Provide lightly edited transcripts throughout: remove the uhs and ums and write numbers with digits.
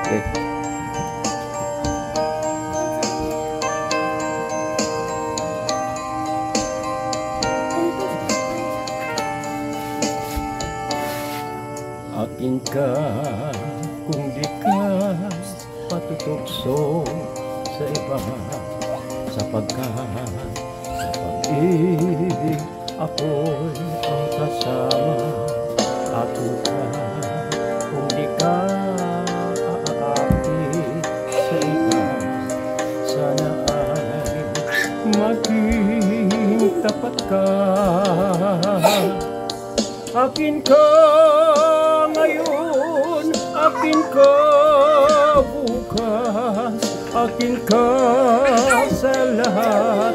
Okay. Akin ka kung di ka patutokso sa iba, sapagkat sa pag-ibig ako'y ang kasama. Ako ka kung di ka aakit sa iba, sana ay maging tapat ka. Akin ka ngayon, akin ka bukas, akin ka sa lahat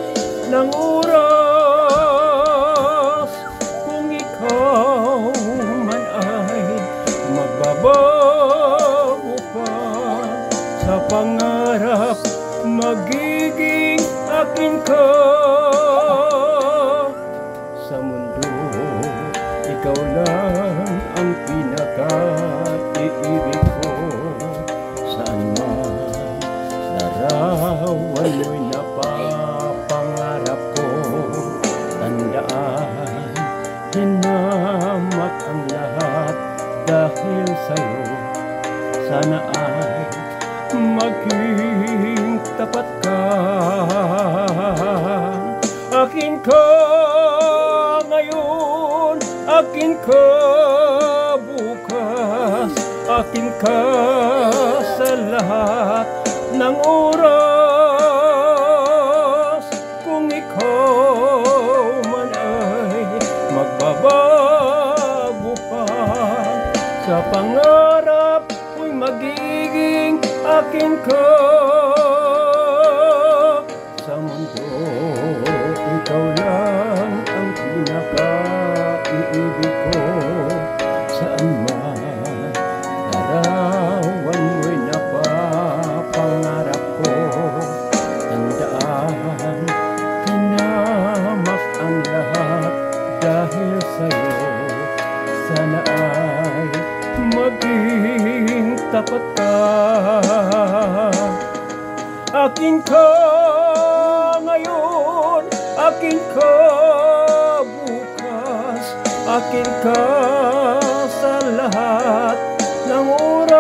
ng oras. Kung ikaw man ay magbabago pa sa pangarap, magiging akin ka. Sa mundo, ikaw lang ang pinaka-iibig ko. Saan man larawan mo'y napapangarap ko. Tandaan, hinamak ang lahat dahil sa'yo. Sana ay maging tapat ka. Akin ka ngayon, akin ka bukas, akin ka sa lahat ng oras. Kung ikaw man ay magbabago pa sa pangarap, ko'y magiging akin ka. Sa mundo, ikaw lang ang pinaka-iibig ko. Saan man larawan mo'y napapangarap ko. Tandaan, hinamak ang lahat dahil sa'yo. Sana ay maging tapat ka. Akin ka ngayon, akin ka bukas, akin ka sa lahat ng oras.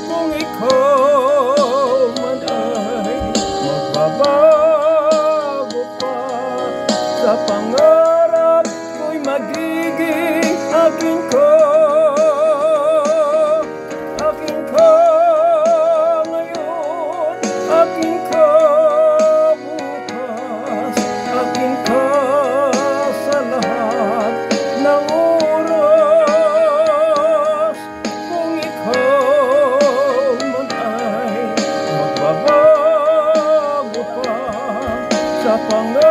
Kung ikaw man ay magbabago pa sa pangarap, ko'y magiging akin ka. Akin ka ngayon, akin ka bukas, akin ka sa lahat ng oras. Kung ikaw man ay magbabago pa sa pangarap,